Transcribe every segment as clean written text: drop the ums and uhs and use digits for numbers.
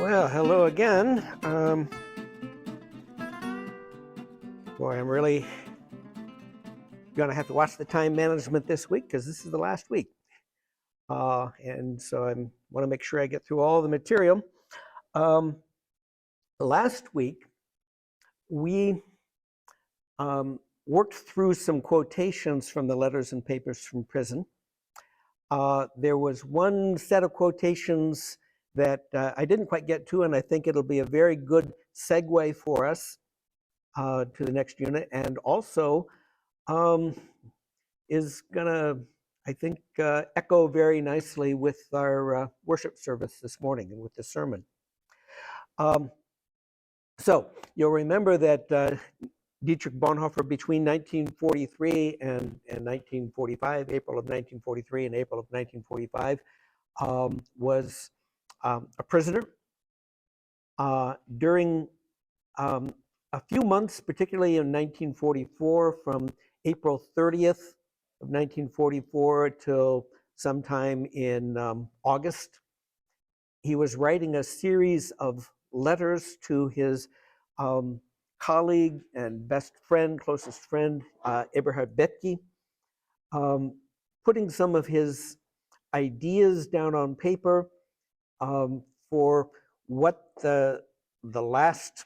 Well, hello again. Boy, I'm really going to have to watch the time management this week because this is the last week. And so I want to make sure I get through all the material. Last week, we worked through some quotations from the letters and papers from prison. There was one set of quotations that I didn't quite get to, and I think it'll be a very good segue for us to the next unit, and also is going to, I think, echo very nicely with our worship service this morning and with the sermon. So you'll remember that Dietrich Bonhoeffer, between 1943 and 1945, April of 1943 and April of 1945, was a prisoner. During a few months, particularly in 1944, from April 30th of 1944 till sometime in August, he was writing a series of letters to his colleague and best friend, closest friend, Eberhard Bethge, putting some of his ideas down on paper for what the last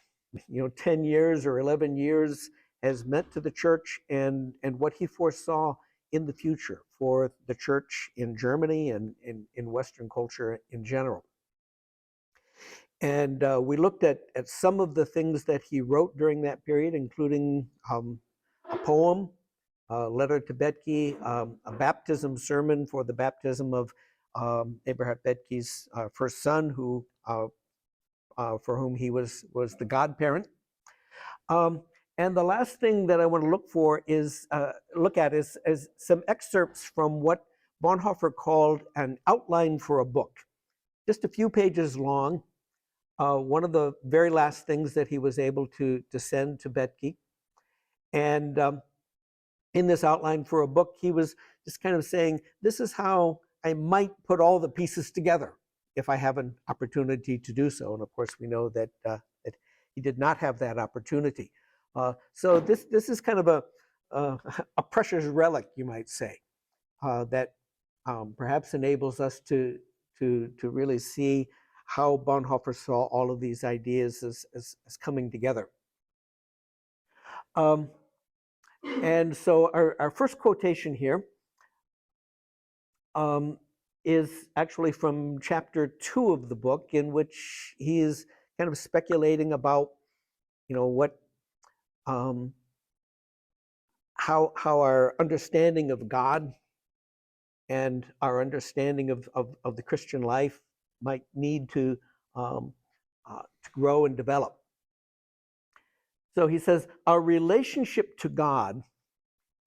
10 years or 11 years has meant to the church, and what he foresaw in the future for the church in Germany and in Western culture in general. And we looked at some of the things that he wrote during that period, including a poem, a letter to Bethge, a baptism sermon for the baptism of Eberhard Bethge's first son, who for whom he was the godparent. And the last thing that I want to look at is some excerpts from what Bonhoeffer called an outline for a book, just a few pages long. One of the very last things that he was able to send to Bethge. And in this outline for a book, he was just kind of saying, this is how I might put all the pieces together if I have an opportunity to do so. And of course, we know that he did not have that opportunity. So this is kind of a precious relic, you might say, that perhaps enables us to really see how Bonhoeffer saw all of these ideas as coming together. And so our first quotation here is actually from chapter 2 of the book, in which he is kind of speculating about, what how our understanding of God and our understanding of the Christian life might need to grow and develop. So he says, our relationship to God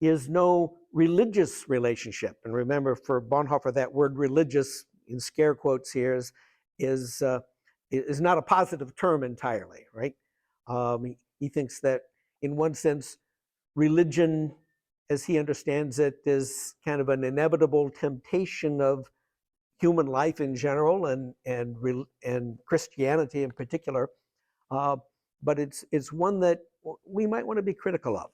is no religious relationship. And remember, for Bonhoeffer, that word religious, in scare quotes here, is not a positive term entirely, right? He thinks that, in one sense, religion, as he understands it, is kind of an inevitable temptation of human life in general, and Christianity in particular. But it's one that we might want to be critical of.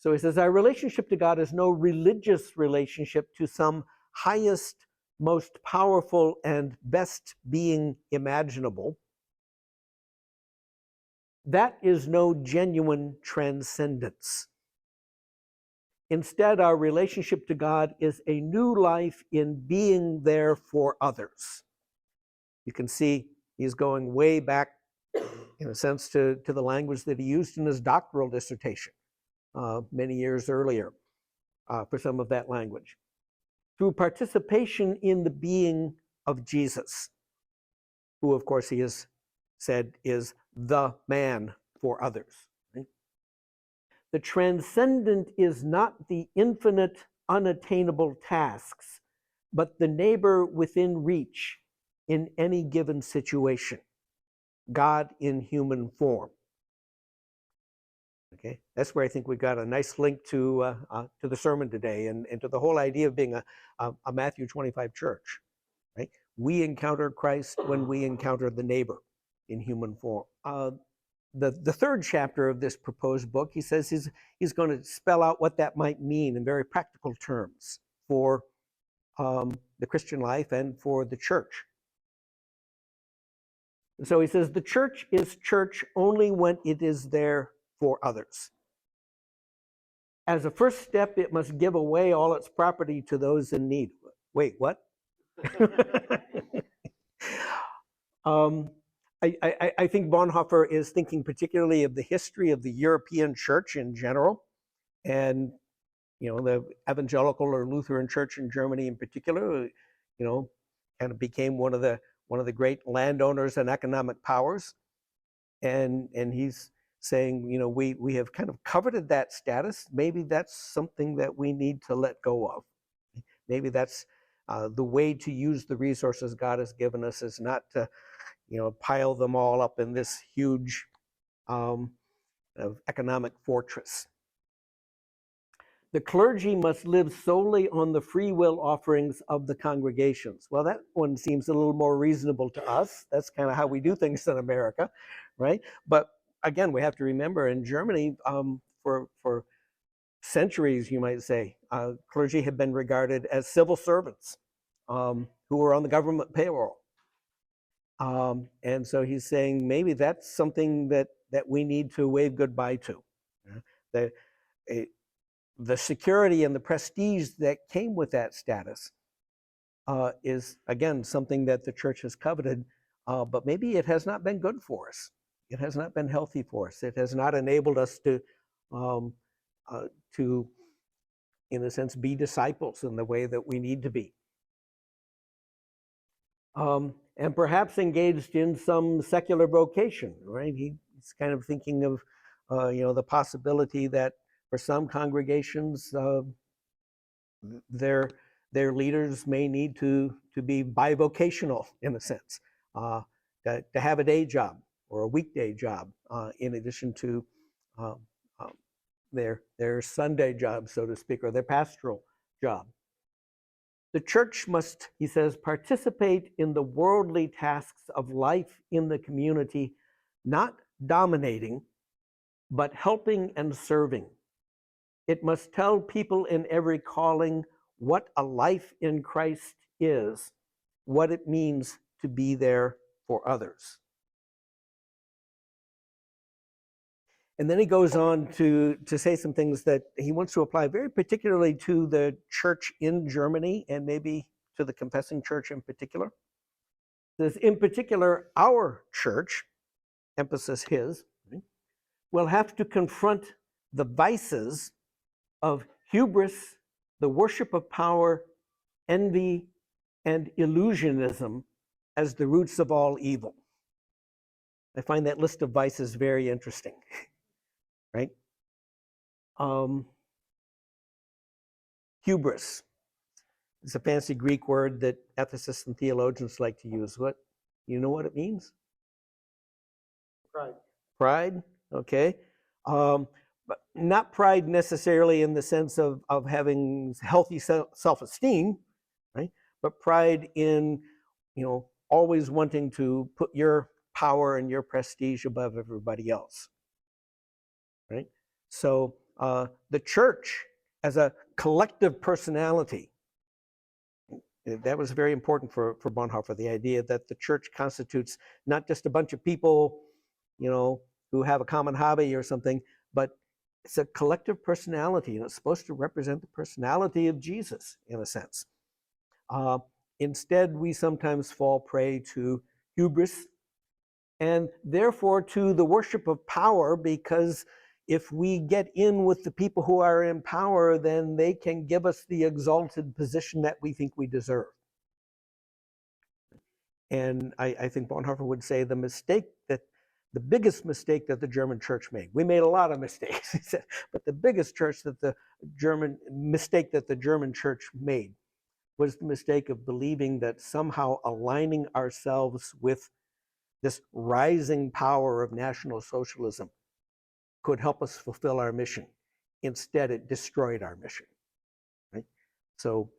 So he says, our relationship to God is no religious relationship to some highest, most powerful, and best being imaginable. That is no genuine transcendence. Instead, our relationship to God is a new life in being there for others. You can see he's going way back, in a sense, to the language that he used in his doctoral dissertation many years earlier for some of that language. Through participation in the being of Jesus, who, of course, he has said is the man for others. Right? The transcendent is not the infinite, unattainable tasks, but the neighbor within reach in any given situation. God in human form. Okay, that's where I think we got a nice link to the sermon today, and to the whole idea of being a Matthew 25 church. Right? We encounter Christ when we encounter the neighbor. in human form. The third chapter of this proposed book, he says he's going to spell out what that might mean in very practical terms for the Christian life and for the church. So he says the church is church only when it is there for others. As a first step, it must give away all its property to those in need. Wait, what? I think Bonhoeffer is thinking particularly of the history of the European church in general, and the evangelical or Lutheran church in Germany in particular, kind of became one of the great landowners and economic powers, and he's saying, we have kind of coveted that status. Maybe that's something that we need to let go of. Maybe that's the way to use the resources God has given us, is not to, pile them all up in this huge economic fortress. The clergy must live solely on the free will offerings of the congregations. Well, that one seems a little more reasonable to us. That's kind of how we do things in America, right? But again, we have to remember in Germany, for centuries, you might say, clergy have been regarded as civil servants who were on the government payroll. And so he's saying maybe that's something that we need to wave goodbye to. The security and the prestige that came with that status is, again, something that the church has coveted, but maybe it has not been good for us. It has not been healthy for us. It has not enabled us to, in a sense, be disciples in the way that we need to be. And perhaps engaged in some secular vocation, right? He's kind of thinking of, the possibility that for some congregations, their leaders may need to be bivocational in a sense, to have a day job or a weekday job in addition to their Sunday job, so to speak, or their pastoral job. The church must, he says, participate in the worldly tasks of life in the community, not dominating, but helping and serving. It must tell people in every calling what a life in Christ is, what it means to be there for others. And then he goes on to say some things that he wants to apply very particularly to the church in Germany and maybe to the confessing church in particular. He says, in particular, our church, emphasis his, will have to confront the vices of hubris, the worship of power, envy, and illusionism as the roots of all evil. I find that list of vices very interesting. Right? Hubris is a fancy Greek word that ethicists and theologians like to use. What, you know what it means? Pride. Pride, okay. But not pride necessarily in the sense of having healthy self-esteem, right? But pride in, always wanting to put your power and your prestige above everybody else. Right? So the church as a collective personality, that was very important for Bonhoeffer, the idea that the church constitutes not just a bunch of people, who have a common hobby or something, but it's a collective personality, and it's supposed to represent the personality of Jesus, in a sense. Instead, we sometimes fall prey to hubris, and therefore to the worship of power, because if we get in with the people who are in power, then they can give us the exalted position that we think we deserve. And I think Bonhoeffer would say the biggest mistake that the German church made, we made a lot of mistakes, he said, but the biggest mistake that the German church made was the mistake of believing that somehow aligning ourselves with this rising power of National Socialism could help us fulfill our mission. Instead, it destroyed our mission. Right? So,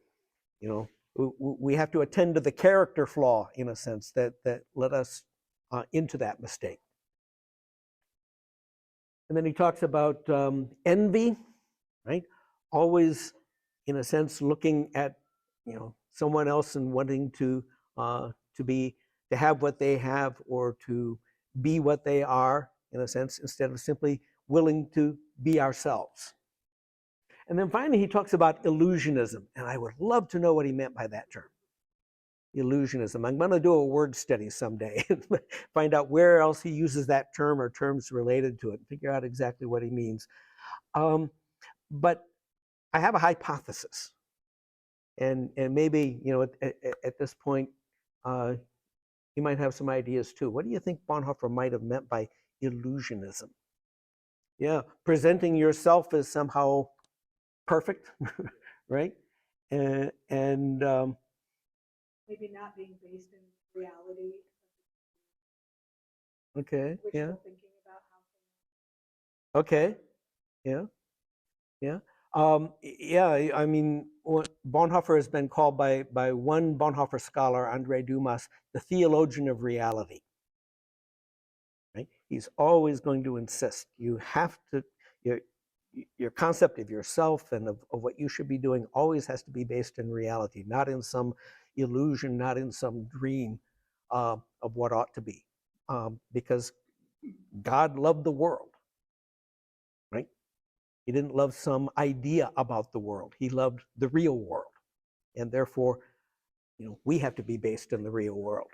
we have to attend to the character flaw, in a sense, that led us into that mistake. And then he talks about envy, right? Always, in a sense, looking at someone else and wanting to have what they have, or to be what they are, in a sense, instead of simply willing to be ourselves. And then finally, he talks about illusionism, and I would love to know what he meant by that term. Illusionism. I'm going to do a word study someday and find out where else he uses that term or terms related to it, and figure out exactly what he means. But I have a hypothesis, and maybe at this point you might have some ideas too. What do you think Bonhoeffer might have meant by illusionism? Yeah, presenting yourself as somehow perfect, right? And maybe not being based in reality. Okay. Yeah. Thinking about how. Okay. Yeah. Yeah. Yeah. I mean, Bonhoeffer has been called by one Bonhoeffer scholar, Andre Dumas, the theologian of reality. Right? He's always going to insist you have to your concept of yourself and of what you should be doing always has to be based in reality, not in some illusion, not in some dream of what ought to be. Because God loved the world, right? He didn't love some idea about the world. He loved the real world. And therefore, we have to be based in the real world.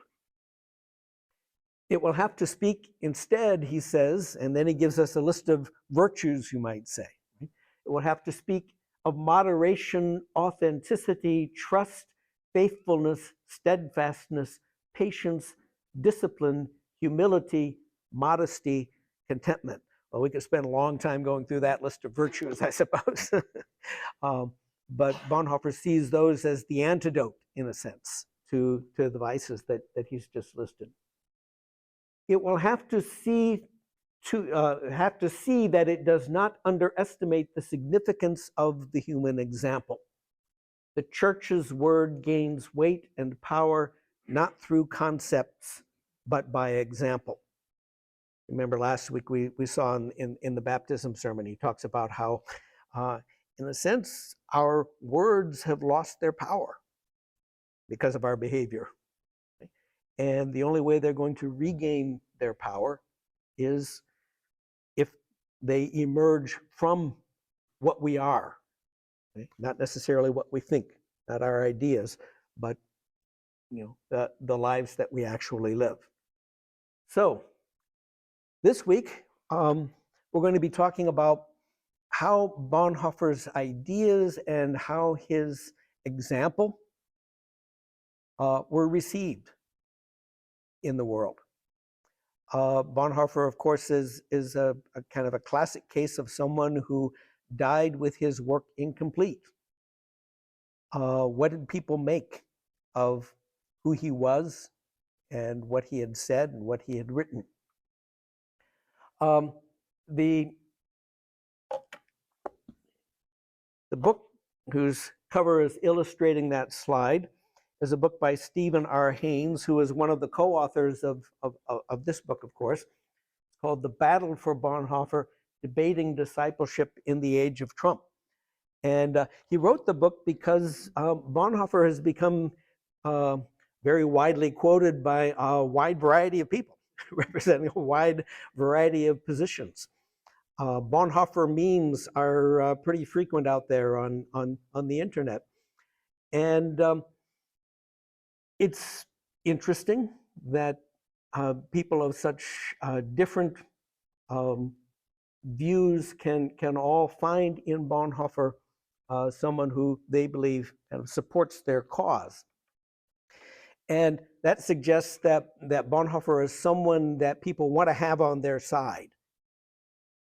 It will have to speak instead, he says, and then he gives us a list of virtues, you might say. It will have to speak of moderation, authenticity, trust, faithfulness, steadfastness, patience, discipline, humility, modesty, contentment. Well, we could spend a long time going through that list of virtues, I suppose. But Bonhoeffer sees those as the antidote, in a sense, to the vices that he's just listed. It will have to see that it does not underestimate the significance of the human example. The church's word gains weight and power not through concepts, but by example. Remember last week we saw in the baptism sermon, he talks about how, in a sense, our words have lost their power because of our behavior. And the only way they're going to regain their power is if they emerge from what we are, okay? Not necessarily what we think, not our ideas, but the lives that we actually live. So this week we're going to be talking about how Bonhoeffer's ideas and how his example were received in the world. Bonhoeffer, of course, is a kind of a classic case of someone who died with his work incomplete. What did people make of who he was and what he had said and what he had written? The book whose cover is illustrating that slide is a book by Stephen R. Haynes, who is one of the co-authors of this book, of course. It's called The Battle for Bonhoeffer, Debating Discipleship in the Age of Trump. And he wrote the book because Bonhoeffer has become very widely quoted by a wide variety of people, representing a wide variety of positions. Bonhoeffer memes are pretty frequent out there on the internet. And it's interesting that people of such different views can all find in Bonhoeffer someone who they believe kind of supports their cause. And that suggests that Bonhoeffer is someone that people want to have on their side,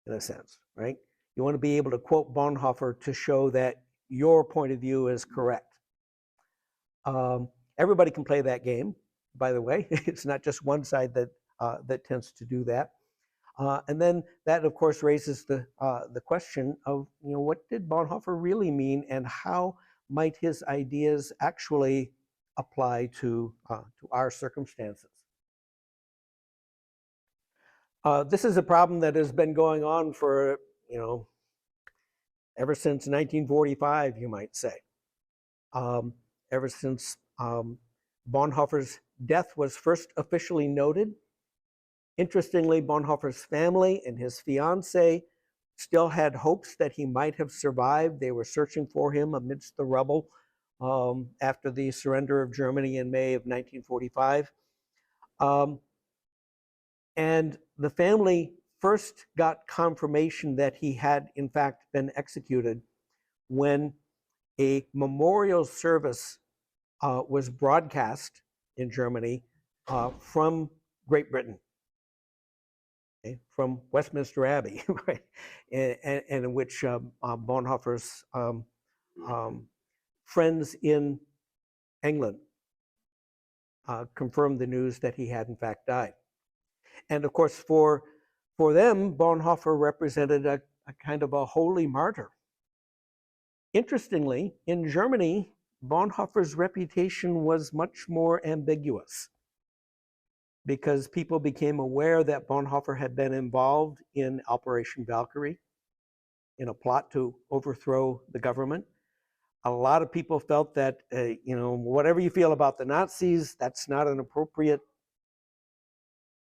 in a sense, right? You want to be able to quote Bonhoeffer to show that your point of view is correct. Everybody can play that game, by the way. It's not just one side that tends to do that. And then that, of course, raises the question of, what did Bonhoeffer really mean, and how might his ideas actually apply to our circumstances? This is a problem that has been going on for, ever since 1945, you might say. Ever since Bonhoeffer's death was first officially noted. Interestingly, Bonhoeffer's family and his fiancée still had hopes that he might have survived. They were searching for him amidst the rubble after the surrender of Germany in May of 1945. And the family first got confirmation that he had, in fact, been executed when a memorial service was broadcast in Germany from Great Britain, from Westminster Abbey, right? and in which Bonhoeffer's friends in England confirmed the news that he had in fact died. And of course, for them, Bonhoeffer represented a kind of a holy martyr. Interestingly, in Germany, Bonhoeffer's reputation was much more ambiguous because people became aware that Bonhoeffer had been involved in Operation Valkyrie, in a plot to overthrow the government. A lot of people felt that, whatever you feel about the Nazis, that's not an appropriate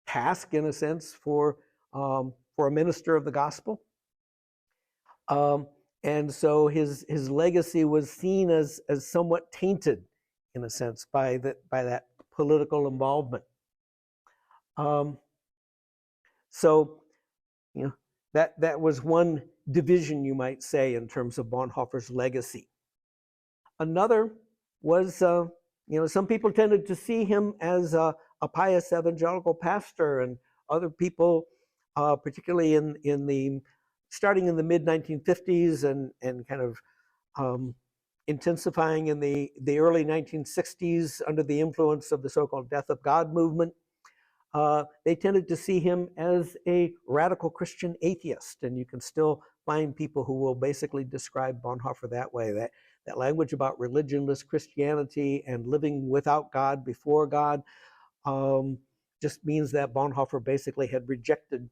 task, in a sense, for a minister of the gospel. And so his legacy was seen as somewhat tainted, in a sense, by that political involvement. So, that was one division, you might say, in terms of Bonhoeffer's legacy. Another was, some people tended to see him as a pious evangelical pastor, and other people, particularly starting in the mid-1950s and kind of intensifying in the early 1960s under the influence of the so-called Death of God movement, they tended to see him as a radical Christian atheist. And you can still find people who will basically describe Bonhoeffer that way, that language about religionless Christianity and living without God, before God, just means that Bonhoeffer basically had rejected,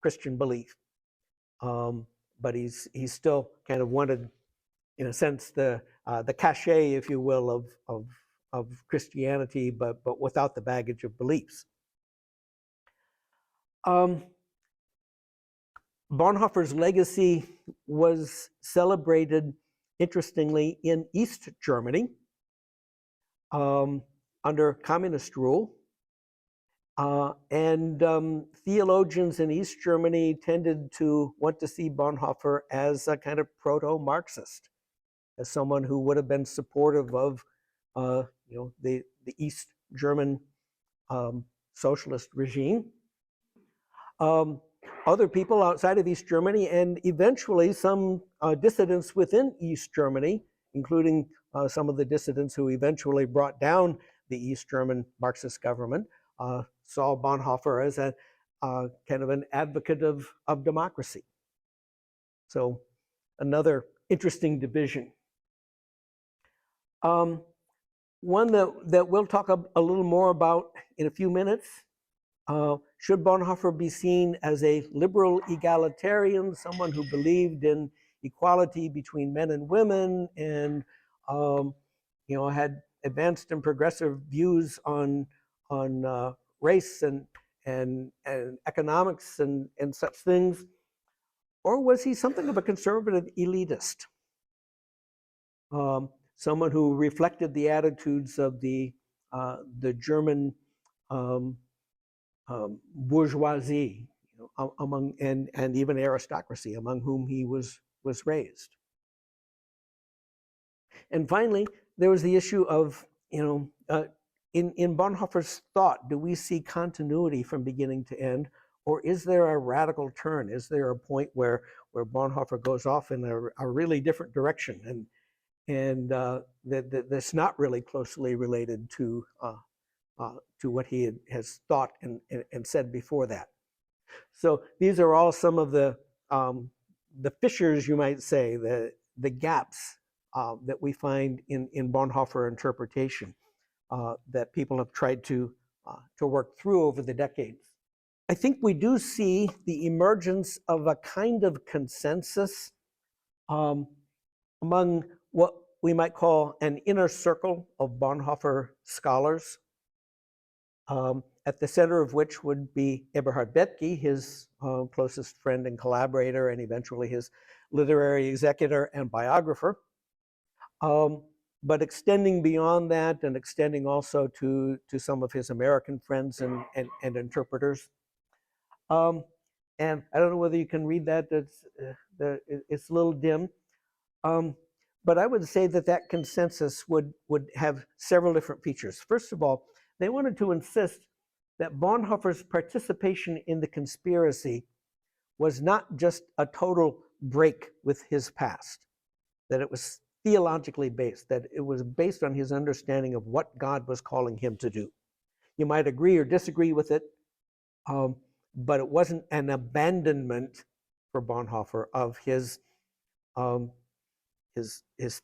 Christian belief. But he's still kind of wanted, in a sense, the cachet, if you will, of Christianity, but without the baggage of beliefs. Bonhoeffer's legacy was celebrated, interestingly, in East Germany under communist rule. And theologians in East Germany tended to want to see Bonhoeffer as a kind of proto-Marxist, as someone who would have been supportive of the East German socialist regime. Other people outside of East Germany, and eventually some dissidents within East Germany, including some of the dissidents who eventually brought down the East German Marxist government, saw Bonhoeffer as a kind of an advocate of democracy. So another interesting division. One that we'll talk a little more about in a few minutes. Should Bonhoeffer be seen as a liberal egalitarian, someone who believed in equality between men and women, and had advanced and progressive views on race and economics and such things, or was he something of a conservative elitist? Someone who reflected the attitudes of the German bourgeoisie, among and even aristocracy, among whom he was raised. And finally, there was the issue of, in Bonhoeffer's thought, do we see continuity from beginning to end, or is there a radical turn? Is there a point where Bonhoeffer goes off in a really different direction, and that's not really closely related to what he has thought and said before that? So these are all some of the fissures, you might say, the gaps that we find in Bonhoeffer interpretation that people have tried to work through over the decades. I think we do see the emergence of a kind of consensus among what we might call an inner circle of Bonhoeffer scholars, at the center of which would be Eberhard Bethge, his closest friend and collaborator, and eventually his literary executor and biographer. But extending beyond that and extending also to some of his American friends and interpreters. And I don't know whether you can read that. It's a little dim. But I would say that that consensus would have several different features. First of all, they wanted to insist that Bonhoeffer's participation in the conspiracy was not just a total break with his past, that it was theologically based, that it was based on his understanding of what God was calling him to do. You might agree or disagree with it, but it wasn't an abandonment for Bonhoeffer of his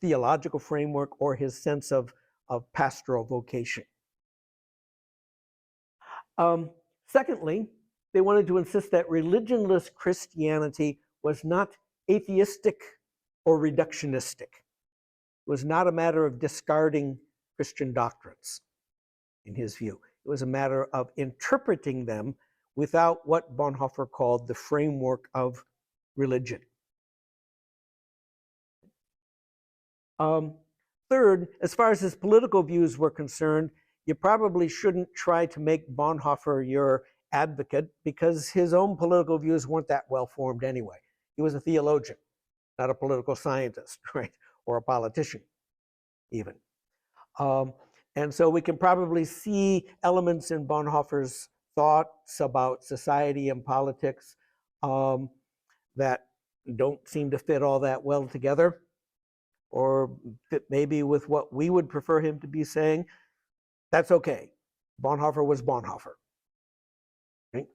theological framework or his sense of pastoral vocation. Secondly, they wanted to insist that religionless Christianity was not atheistic or reductionistic. It was not a matter of discarding Christian doctrines, in his view. It was a matter of interpreting them without what Bonhoeffer called the framework of religion. Third, as far as his political views were concerned, you probably shouldn't try to make Bonhoeffer your advocate because his own political views weren't that well formed anyway. He was a theologian, not a political scientist, right? Or a politician, even. And so we can probably see elements in Bonhoeffer's thoughts about society and politics that don't seem to fit all that well together, or fit maybe with what we would prefer him to be saying. That's okay. Bonhoeffer was Bonhoeffer. Right?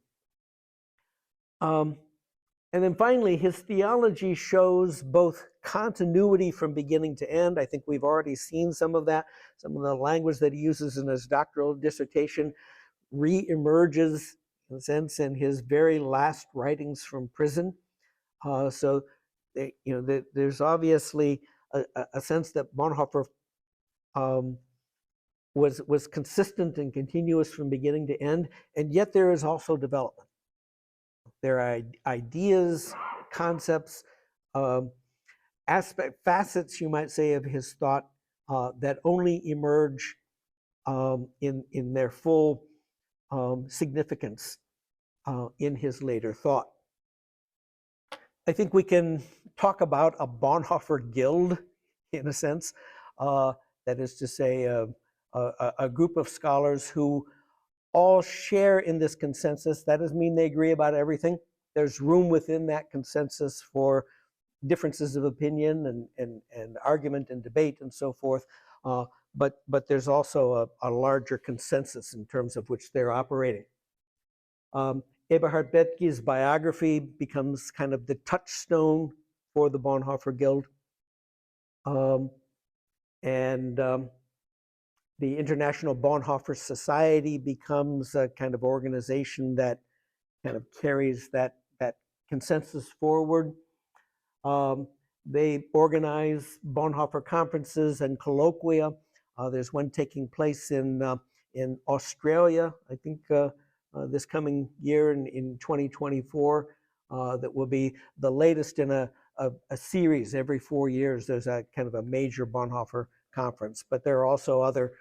And then finally, his theology shows both continuity from beginning to end. I think we've already seen some of that. Some of the language that he uses in his doctoral dissertation re-emerges, in a sense, in his very last writings from prison. So, there's obviously a sense that Bonhoeffer was consistent and continuous from beginning to end, and yet there is also development. There are ideas, concepts, facets, you might say, of his thought that only emerge in their full significance in his later thought. I think we can talk about a Bonhoeffer guild, in a sense. That is to say, a group of scholars who all share in this consensus. That doesn't mean they agree about everything. There's room within that consensus for differences of opinion and argument and debate and so forth. But there's also a larger consensus in terms of which they're operating. Eberhard Bethge's biography becomes kind of the touchstone for the Bonhoeffer Guild. The International Bonhoeffer Society becomes a kind of organization that kind of carries that consensus forward. They organize Bonhoeffer conferences and colloquia. There's one taking place in Australia, I think this coming year in 2024, that will be the latest in a series. Every 4 years, there's a kind of a major Bonhoeffer conference, but there are also other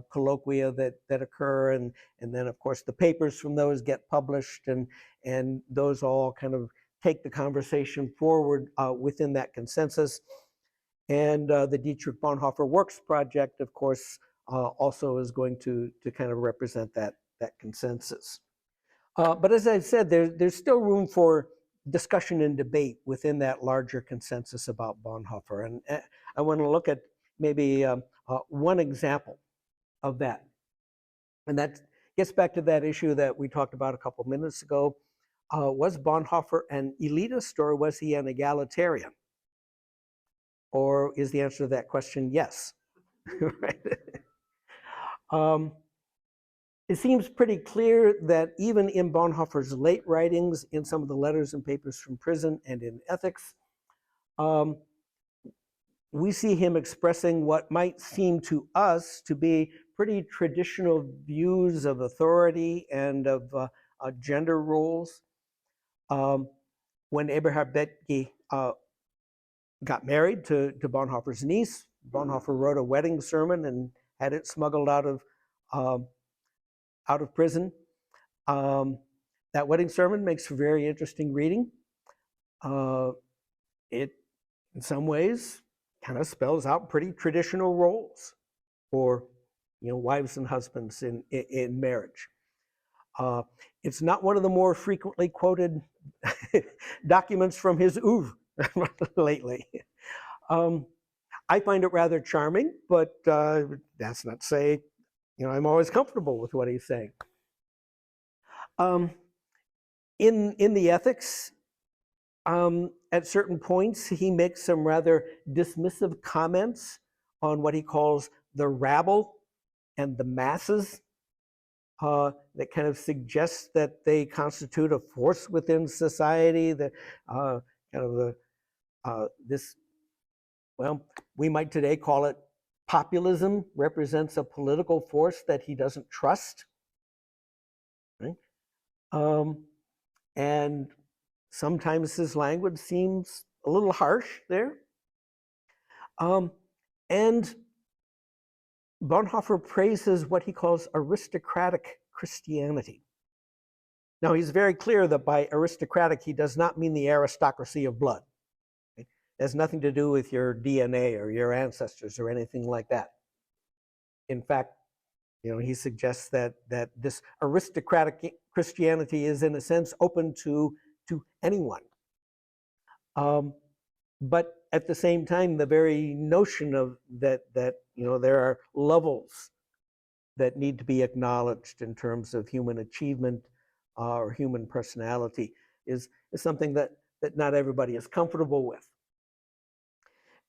colloquia that occur, and then of course the papers from those get published, and those all kind of take the conversation forward within that consensus. And the Dietrich Bonhoeffer Works Project, of course, also is going to kind of represent that consensus. But as I said, there's still room for discussion and debate within that larger consensus about Bonhoeffer. And I want to look at maybe one example of that. And that gets back to that issue that we talked about a couple of minutes ago. Was Bonhoeffer an elitist, or was he an egalitarian? Or is the answer to that question yes? Right? it seems pretty clear that even in Bonhoeffer's late writings, in some of the letters and papers from prison and in Ethics, we see him expressing what might seem to us to be pretty traditional views of authority and of gender roles. When Eberhard Bethge got married to Bonhoeffer's niece, Bonhoeffer wrote a wedding sermon and had it smuggled out of prison. That wedding sermon makes for very interesting reading. It, in some ways, kind of spells out pretty traditional roles for, wives and husbands in marriage. It's not one of the more frequently quoted documents from his oeuvre lately. I find it rather charming, but that's not to say, I'm always comfortable with what he's saying. In the Ethics, at certain points, he makes some rather dismissive comments on what he calls the rabble and the masses, that kind of suggests that they constitute a force within society, that we might today call it populism, represents a political force that he doesn't trust. Right? And sometimes his language seems a little harsh there. And Bonhoeffer praises what he calls aristocratic Christianity. Now, he's very clear that by aristocratic, he does not mean the aristocracy of blood. It has nothing to do with your DNA or your ancestors or anything like that. In fact, he suggests that this aristocratic Christianity is, in a sense, open to anyone. But at the same time, the very notion of that there are levels that need to be acknowledged in terms of human achievement or human personality is something that not everybody is comfortable with.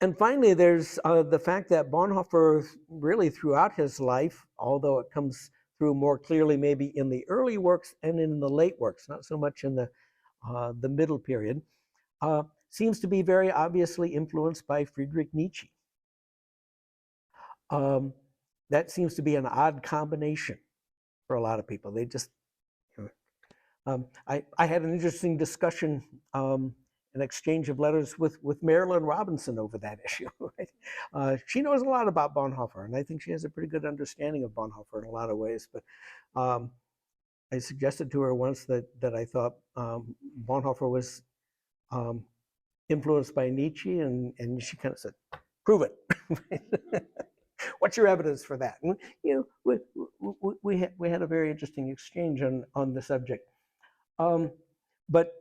And finally, there's the fact that Bonhoeffer really throughout his life, although it comes through more clearly maybe in the early works and in the late works, not so much in the middle period, seems to be very obviously influenced by Friedrich Nietzsche. That seems to be an odd combination for a lot of people. They just, I had an interesting discussion, an exchange of letters with Marilyn Robinson over that issue. Right? She knows a lot about Bonhoeffer, and I think she has a pretty good understanding of Bonhoeffer in a lot of ways. But I suggested to her once that I thought Bonhoeffer was influenced by Nietzsche, and she kind of said, "Prove it." What's your evidence for that? And, we had a very interesting exchange on the subject. But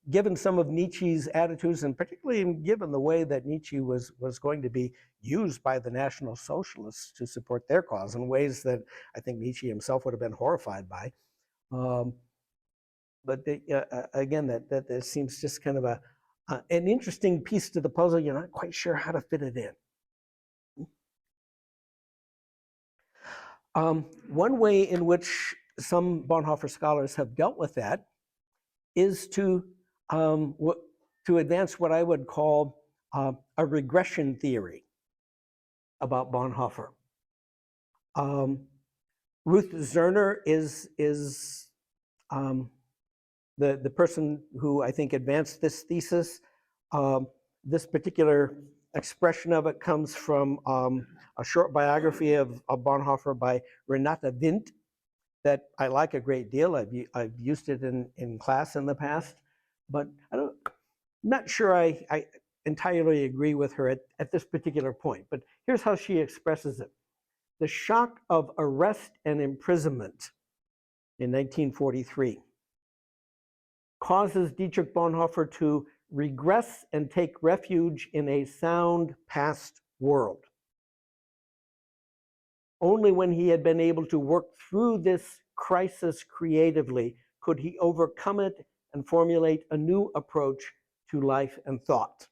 given some of Nietzsche's attitudes, and particularly given the way that Nietzsche was going to be used by the National Socialists to support their cause in ways that I think Nietzsche himself would have been horrified by. But again, that seems just kind of an interesting piece to the puzzle. You're not quite sure how to fit it in. One way in which some Bonhoeffer scholars have dealt with that is to advance what I would call a regression theory about Bonhoeffer. Ruth Zerner is the person who I think advanced this thesis. This particular expression of it comes from a short biography of Bonhoeffer by Renata Vint that I like a great deal. I've used it in class in the past, but I'm not sure I entirely agree with her at this particular point. But here's how she expresses it. The shock of arrest and imprisonment in 1943 causes Dietrich Bonhoeffer to regress and take refuge in a sound past world. Only when he had been able to work through this crisis creatively could he overcome it and formulate a new approach to life and thought.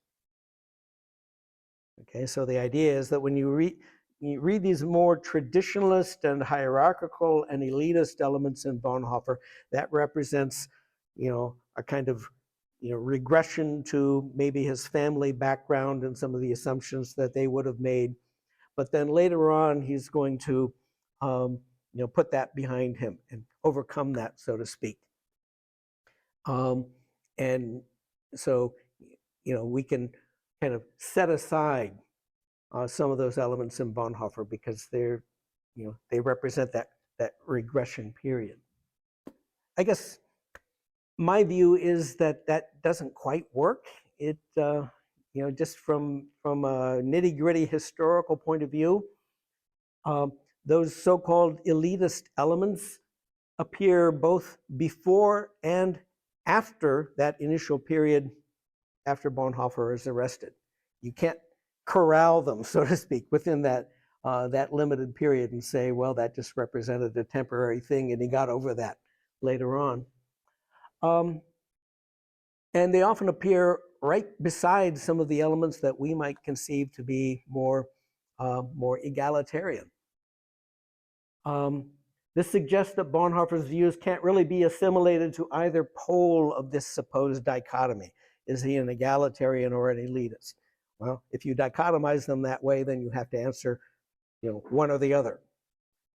Okay, so the idea is that when you you read these more traditionalist and hierarchical and elitist elements in Bonhoeffer, that represents, a kind of, regression to maybe his family background and some of the assumptions that they would have made. But then later on, he's going to, put that behind him and overcome that, so to speak. And so, we can kind of set aside some of those elements in Bonhoeffer because they represent that regression period. I guess my view is that doesn't quite work. It, just from a nitty-gritty historical point of view, those so-called elitist elements appear both before and after that initial period after Bonhoeffer is arrested. You can't corral them, so to speak, within that limited period and say, well, that just represented a temporary thing and he got over that later on. And they often appear right beside some of the elements that we might conceive to be more egalitarian. This suggests that Bonhoeffer's views can't really be assimilated to either pole of this supposed dichotomy. Is he an egalitarian or an elitist? Well, if you dichotomize them that way, then you have to answer, one or the other.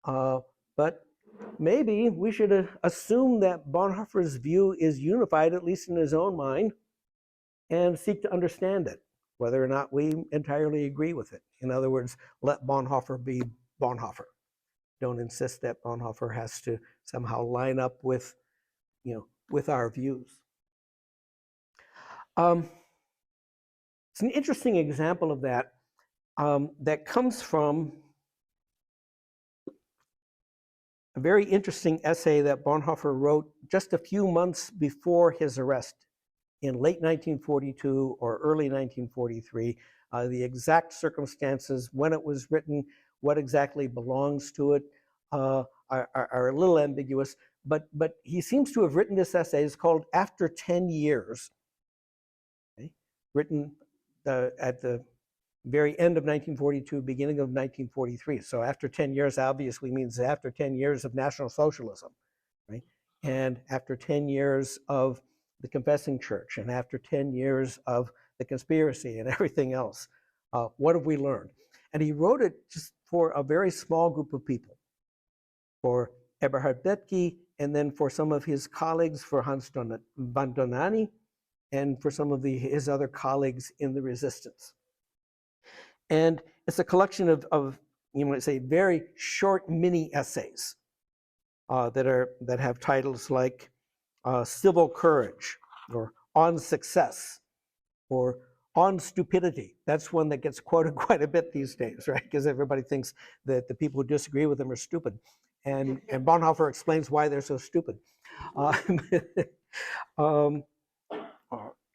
But maybe we should assume that Bonhoeffer's view is unified, at least in his own mind, and seek to understand it, whether or not we entirely agree with it. In other words, let Bonhoeffer be Bonhoeffer. Don't insist that Bonhoeffer has to somehow line up with, with our views. It's an interesting example of that that comes from a very interesting essay that Bonhoeffer wrote just a few months before his arrest in late 1942 or early 1943. The exact circumstances, when it was written, what exactly belongs to it are a little ambiguous, but he seems to have written this essay. It's called After 10 Years, okay? Written at the very end of 1942, beginning of 1943. So after 10 years obviously means after 10 years of National Socialism, right? And after 10 years of the Confessing Church, and after 10 years of the conspiracy and everything else, what have we learned? And he wrote it just for a very small group of people, for Eberhard Bethge, and then for some of his colleagues, for Hans von Donani, and for some of his other colleagues in the resistance. And it's a collection of you might say, very short mini essays that have titles like Civil Courage, or On Success, or On Stupidity. That's one that gets quoted quite a bit these days, right? Because everybody thinks that the people who disagree with them are stupid. And Bonhoeffer explains why they're so stupid.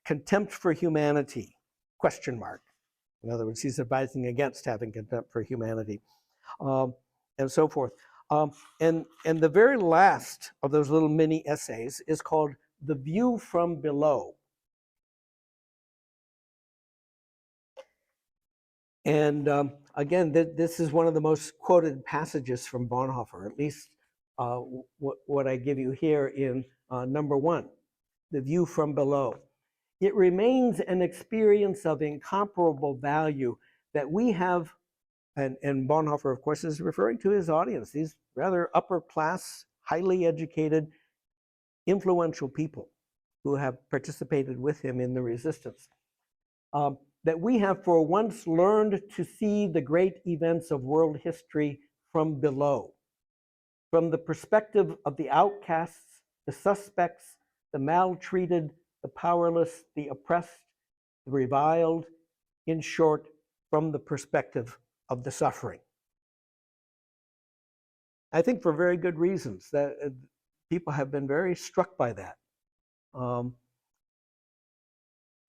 Contempt for Humanity, question mark. In other words, he's advising against having contempt for humanity, and so forth. And the very last of those little mini essays is called The View from Below. And again, this is one of the most quoted passages from Bonhoeffer, at least what I give you here in number 1, The View from Below. It remains an experience of incomparable value that we have, and Bonhoeffer, of course, is referring to his audience, these rather upper class, highly educated, influential people who have participated with him in the resistance. That we have for once learned to see the great events of world history from below, from the perspective of the outcasts, the suspects, the maltreated, the powerless, the oppressed, the reviled, in short, from the perspective of the suffering. I think for very good reasons that people have been very struck by that.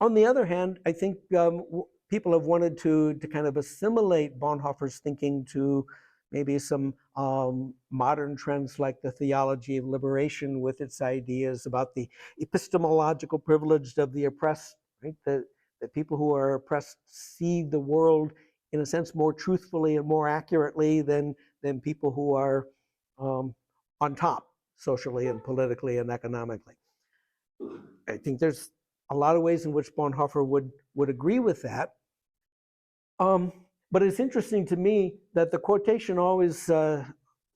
On the other hand, I think people have wanted to kind of assimilate Bonhoeffer's thinking to maybe some modern trends like the theology of liberation with its ideas about the epistemological privilege of the oppressed, right? That people who are oppressed see the world in a sense, more truthfully and more accurately than people who are on top socially and politically and economically. I think there's a lot of ways in which Bonhoeffer would agree with that. But it's interesting to me that the quotation always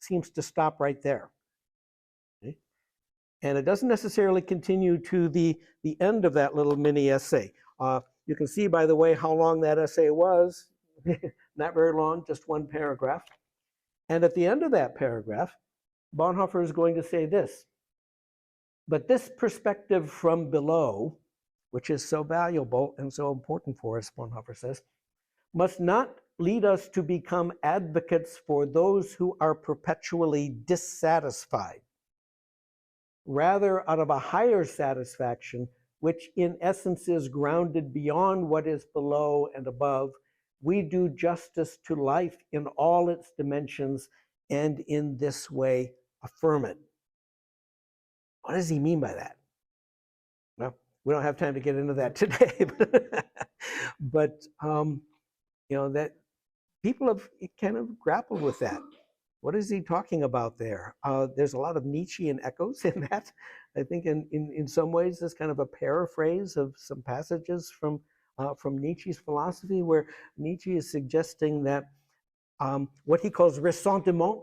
seems to stop right there. Okay? And it doesn't necessarily continue to the end of that little mini essay. You can see, by the way, how long that essay was. Not very long, just one paragraph. And at the end of that paragraph, Bonhoeffer is going to say this: but this perspective from below, which is so valuable and so important for us, Bonhoeffer says, must not lead us to become advocates for those who are perpetually dissatisfied. Rather, out of a higher satisfaction, which in essence is grounded beyond what is below and above, we do justice to life in all its dimensions and in this way affirm it. What does he mean by that? Well, we don't have time to get into that today, but that people have kind of grappled with that. What is he talking about there? There's a lot of Nietzschean echoes in that. I think in some ways there's kind of a paraphrase of some passages from Nietzsche's philosophy, where Nietzsche is suggesting that what he calls ressentiment,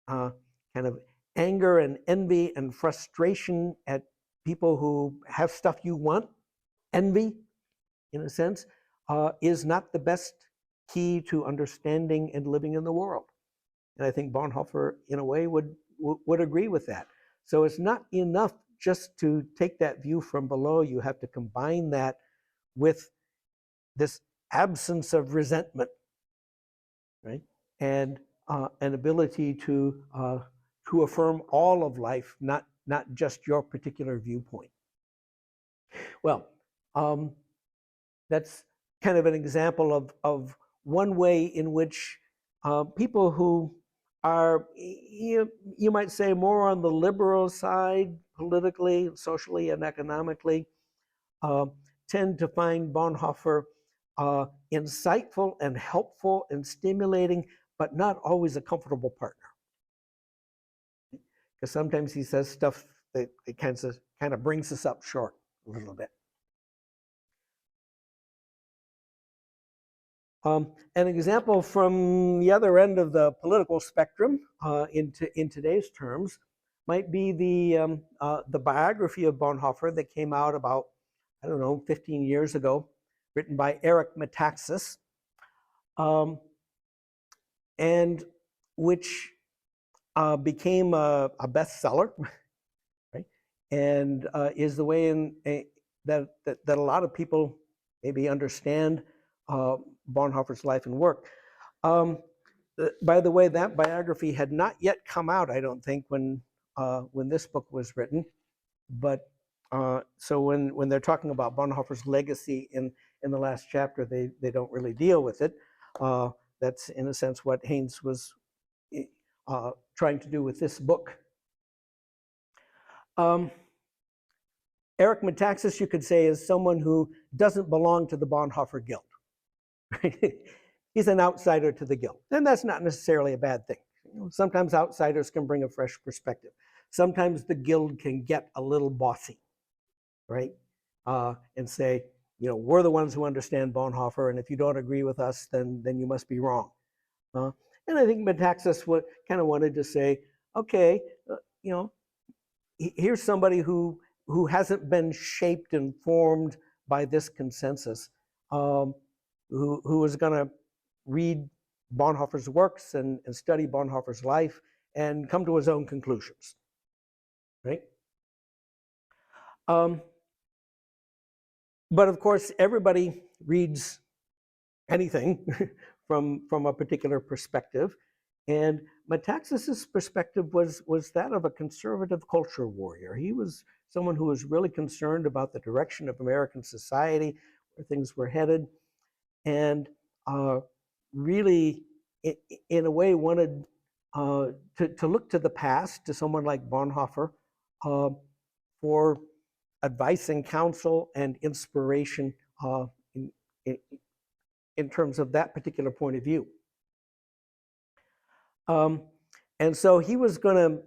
kind of anger and envy and frustration at people who have stuff you want, envy, in a sense, is not the best key to understanding and living in the world. And I think Bonhoeffer, in a way, would agree with that. So it's not enough just to take that view from below. You have to combine that with this absence of resentment, right? And an ability to affirm all of life, not just your particular viewpoint. Well, that's kind of an example of one way in which people who are, you might say, more on the liberal side, politically, socially, and economically, tend to find Bonhoeffer insightful and helpful and stimulating, but not always a comfortable partner. Because sometimes he says stuff that it kind of brings us up short a little bit. An example from the other end of the political spectrum, in today's terms, might be the biography of Bonhoeffer that came out about, 15 years ago, written by Eric Metaxas, and which became a bestseller, right? And is the way that a lot of people maybe understand Bonhoeffer's life and work. By the way, that biography had not yet come out, I don't think, when this book was written. But so when they're talking about Bonhoeffer's legacy in the last chapter, they don't really deal with it. That's in a sense what Haynes was trying to do with this book. Eric Metaxas, you could say, is someone who doesn't belong to the Bonhoeffer Guild. He's an outsider to the guild, and that's not necessarily a bad thing. Sometimes outsiders can bring a fresh perspective. Sometimes the guild can get a little bossy, right? And say, we're the ones who understand Bonhoeffer, and if you don't agree with us, then you must be wrong. And I think Metaxas kind of wanted to say, okay, here's somebody who hasn't been shaped and formed by this consensus, who is going to read Bonhoeffer's works and study Bonhoeffer's life and come to his own conclusions, right? But of course, everybody reads anything from a particular perspective, and Metaxas's perspective was that of a conservative culture warrior. He was someone who was really concerned about the direction of American society, where things were headed, and really, in a way, wanted to look to the past, to someone like Bonhoeffer, for advice and counsel and inspiration in terms of that particular point of view. And so he was going to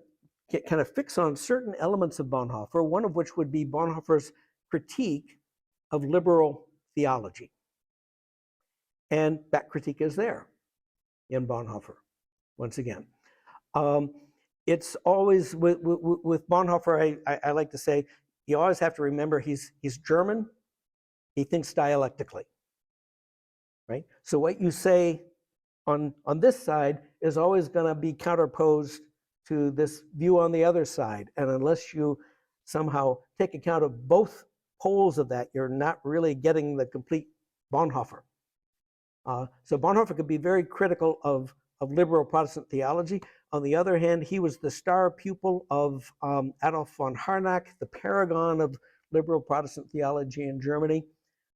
get kind of fix on certain elements of Bonhoeffer, one of which would be Bonhoeffer's critique of liberal theology. And that critique is there in Bonhoeffer, once again. It's always, with Bonhoeffer, I like to say, you always have to remember he's German, he thinks dialectically, right? So what you say on this side is always going to be counterposed to this view on the other side. And unless you somehow take account of both poles of that, you're not really getting the complete Bonhoeffer. So Bonhoeffer could be very critical of liberal Protestant theology. On the other hand, he was the star pupil of Adolf von Harnack, the paragon of liberal Protestant theology in Germany.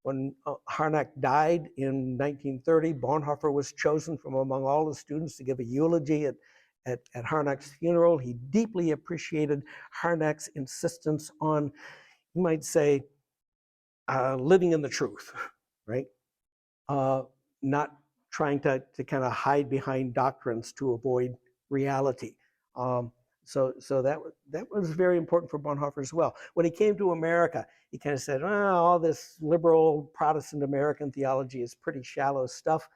When Harnack died in 1930, Bonhoeffer was chosen from among all the students to give a eulogy at Harnack's funeral. He deeply appreciated Harnack's insistence on, you might say, living in the truth, right? Not trying to kind of hide behind doctrines to avoid reality. So that was very important for Bonhoeffer as well. When he came to America, he kind of said, all this liberal Protestant American theology is pretty shallow stuff.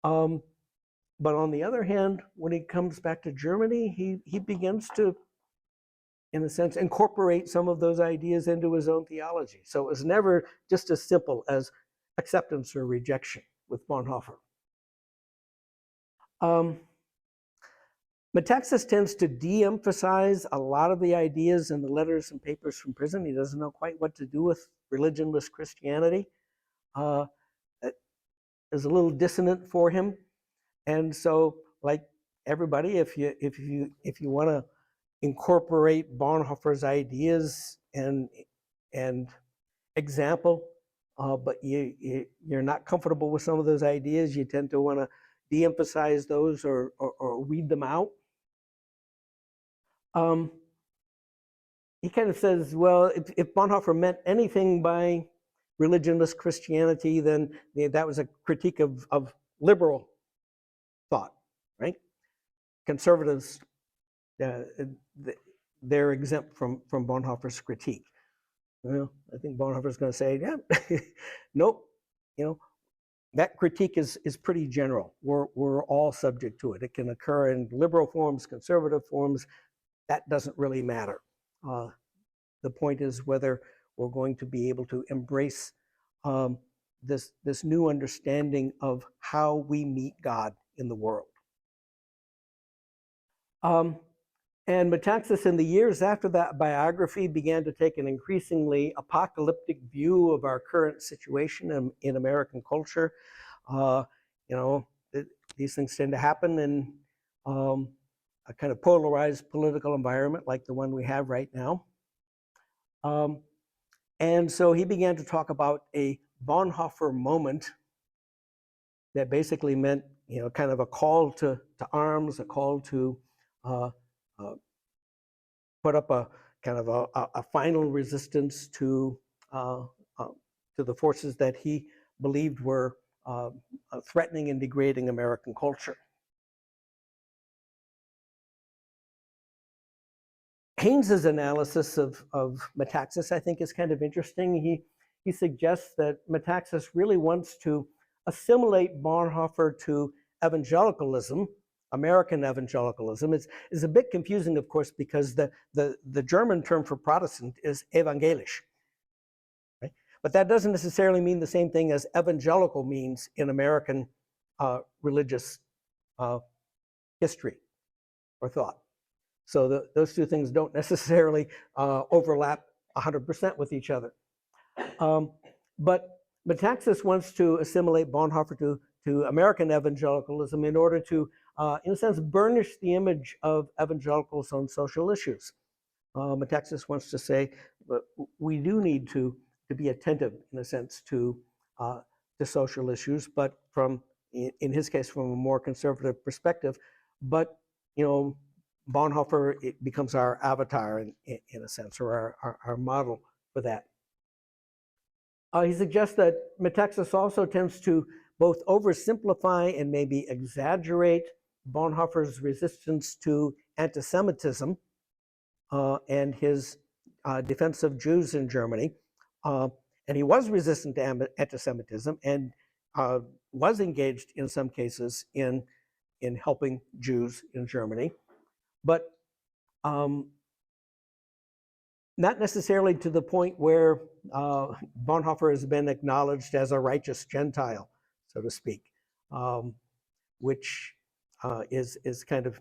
But on the other hand, when he comes back to Germany, he begins to, in a sense, incorporate some of those ideas into his own theology. So it was never just as simple as acceptance or rejection with Bonhoeffer. Metaxas tends to de-emphasize a lot of the ideas in the letters and papers from prison. He doesn't know quite what to do with religionless Christianity. It is a little dissonant for him. And so, like everybody, if you want to incorporate Bonhoeffer's ideas and example, but you're not comfortable with some of those ideas, you tend to want to de-emphasize those or weed them out. He kind of says, well, if Bonhoeffer meant anything by religionless Christianity, then that was a critique of liberal thought, right? Conservatives, they're exempt from Bonhoeffer's critique. Well, I think Bonhoeffer's going to say, yeah, nope, that critique is pretty general. We're all subject to it. It can occur in liberal forms, conservative forms. That doesn't really matter. The point is whether we're going to be able to embrace this new understanding of how we meet God in the world. And Metaxas, in the years after that biography, began to take an increasingly apocalyptic view of our current situation in American culture. These things tend to happen in a kind of polarized political environment like the one we have right now. And so he began to talk about a Bonhoeffer moment that basically meant, kind of a call to arms, a call to put up a kind of a final resistance to the forces that he believed were threatening and degrading American culture. Haynes's analysis of Metaxas, I think, is kind of interesting. He suggests that Metaxas really wants to assimilate Bonhoeffer to evangelicalism, American evangelicalism. It's a bit confusing, of course, because the German term for Protestant is evangelisch, right? But that doesn't necessarily mean the same thing as evangelical means in American religious history or thought. So those two things don't necessarily overlap 100% with each other. But Metaxas wants to assimilate Bonhoeffer to American evangelicalism in order to, in a sense, burnish the image of evangelicals on social issues. Metaxas wants to say, but we do need to be attentive, in a sense, to social issues, but in his case, from a more conservative perspective. But, Bonhoeffer, it becomes our avatar in a sense, or our model for that. He suggests that Metaxas also tends to both oversimplify and maybe exaggerate Bonhoeffer's resistance to anti-Semitism and his defense of Jews in Germany. And he was resistant to anti-Semitism and was engaged in some cases in helping Jews in Germany, but not necessarily to the point where Bonhoeffer has been acknowledged as a righteous Gentile, so to speak, which is kind of,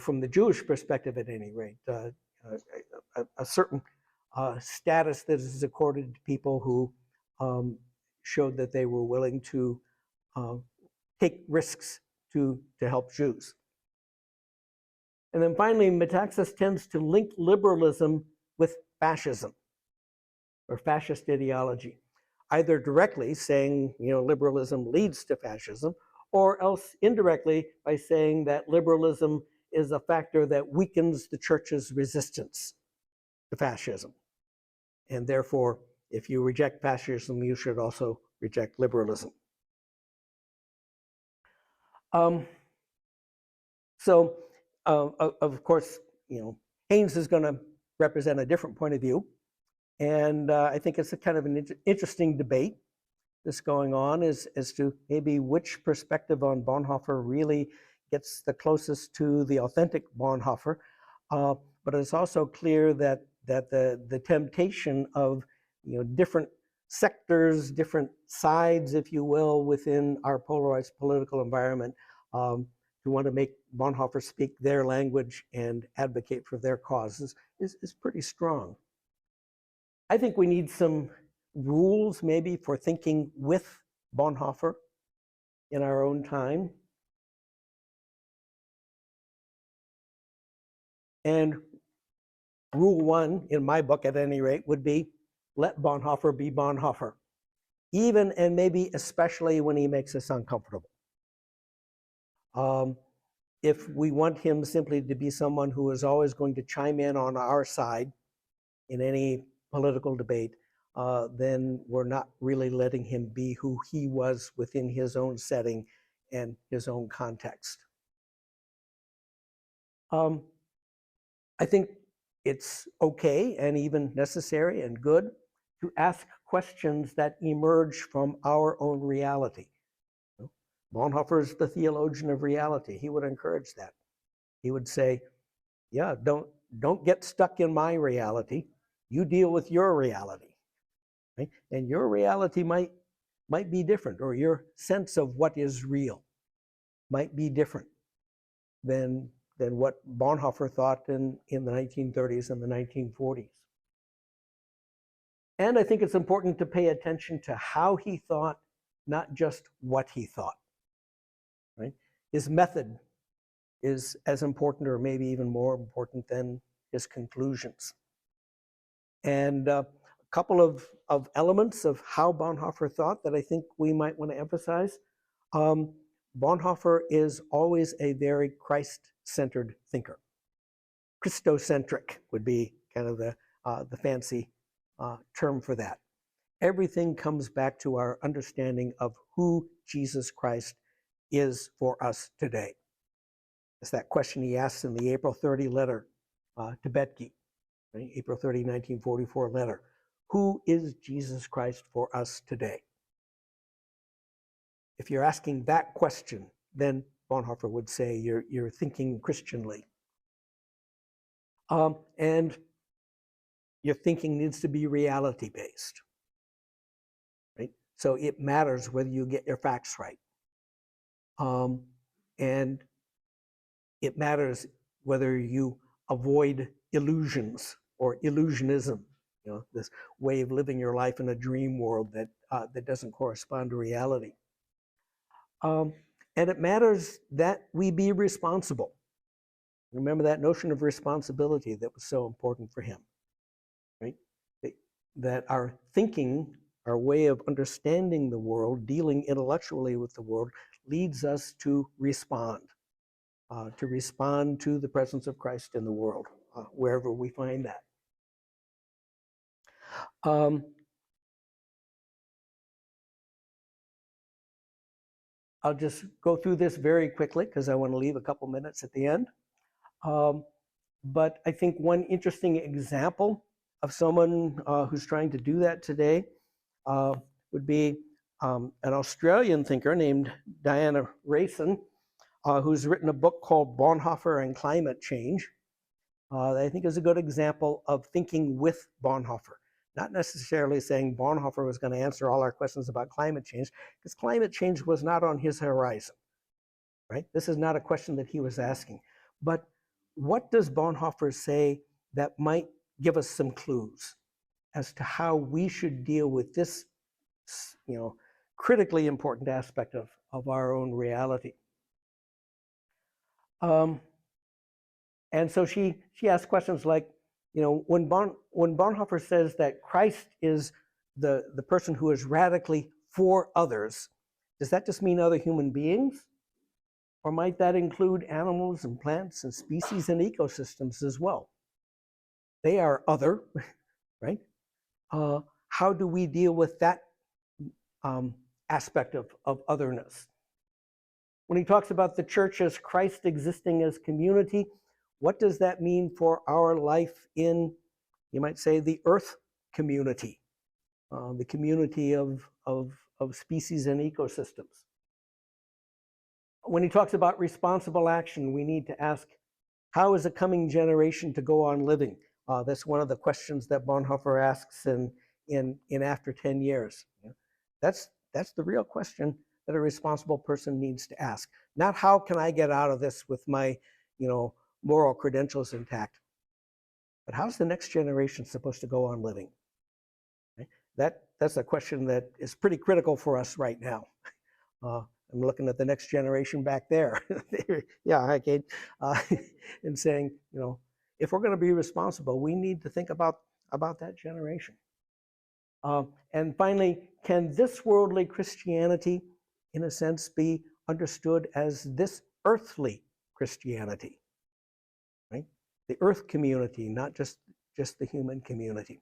from the Jewish perspective at any rate, a certain status that is accorded to people who showed that they were willing to take risks to help Jews. And then finally, Metaxas tends to link liberalism with fascism or fascist ideology, either directly saying, liberalism leads to fascism, or else indirectly by saying that liberalism is a factor that weakens the church's resistance to fascism. And therefore, if you reject fascism, you should also reject liberalism. So, of course, Haynes is going to represent a different point of view. And I think it's a kind of an interesting debate that's going on as to maybe which perspective on Bonhoeffer really gets the closest to the authentic Bonhoeffer. But it's also clear that the temptation of different sectors, different sides, if you will, within our polarized political environment, to want to make Bonhoeffer speak their language and advocate for their causes is pretty strong. I think we need some rules maybe for thinking with Bonhoeffer in our own time. And rule one, in my book at any rate, would be let Bonhoeffer be Bonhoeffer, even and maybe especially when he makes us uncomfortable. If we want him simply to be someone who is always going to chime in on our side in any political debate, then we're not really letting him be who he was within his own setting and his own context. I think it's okay and even necessary and good to ask questions that emerge from our own reality. Bonhoeffer is the theologian of reality. He would encourage that. He would say, yeah, don't get stuck in my reality. You deal with your reality. Right? And your reality might be different, or your sense of what is real might be different than what Bonhoeffer thought in the 1930s and the 1940s. And I think it's important to pay attention to how he thought, not just what he thought. Right? His method is as important, or maybe even more important, than his conclusions. And a couple of elements of how Bonhoeffer thought that I think we might want to emphasize. Bonhoeffer is always a very Christ-centered thinker. Christocentric would be kind of the fancy term for that. Everything comes back to our understanding of who Jesus Christ is for us today. It's that question he asks in the April 30 letter to Bethke, right? April 30, 1944 letter. Who is Jesus Christ for us today? If you're asking that question, then Bonhoeffer would say you're thinking Christianly. And your thinking needs to be reality-based. Right? So it matters whether you get your facts right. And it matters whether you avoid illusions or illusionism, this way of living your life in a dream world that doesn't correspond to reality. And it matters that we be responsible. Remember that notion of responsibility that was so important for him, right? That our thinking, our way of understanding the world, dealing intellectually with the world, leads us to respond to the presence of Christ in the world, wherever we find that. I'll just go through this very quickly because I want to leave a couple minutes at the end. But I think one interesting example of someone who's trying to do that today would be an Australian thinker named Diana Rayson, who's written a book called Bonhoeffer and Climate Change. That I think is a good example of thinking with Bonhoeffer. Not necessarily saying Bonhoeffer was going to answer all our questions about climate change, because climate change was not on his horizon, right? This is not a question that he was asking. But what does Bonhoeffer say that might give us some clues as to how we should deal with this, critically important aspect of our own reality? And so she asks questions like, when Bonhoeffer says that Christ is the person who is radically for others, does that just mean other human beings? Or might that include animals and plants and species and ecosystems as well? They are other, right? How do we deal with that aspect of otherness? When he talks about the church as Christ existing as community, what does that mean for our life in, you might say, the earth community, the community of species and ecosystems? When he talks about responsible action, we need to ask, how is a coming generation to go on living? That's one of the questions that Bonhoeffer asks in After 10 Years. That's the real question that a responsible person needs to ask. Not how can I get out of this with my, moral credentials intact, but how's the next generation supposed to go on living? Right? That's a question that is pretty critical for us right now. I'm looking at the next generation back there. Yeah, hi, Kate. And saying, if we're going to be responsible, we need to think about that generation. And finally, can this worldly Christianity, in a sense, be understood as this earthly Christianity? Right? The earth community, not just the human community.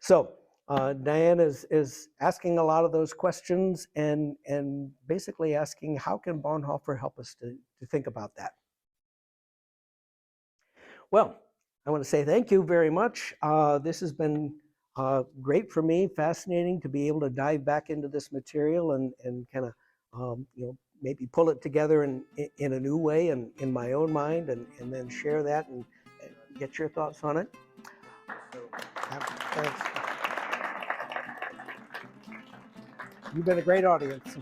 So Diane is asking a lot of those questions and basically asking, how can Bonhoeffer help us to think about that? Well, I want to say thank you very much. This has been great for me, fascinating to be able to dive back into this material and kind of maybe pull it together in a new way and in my own mind, and then share that and get your thoughts on it. So, thanks. You've been a great audience.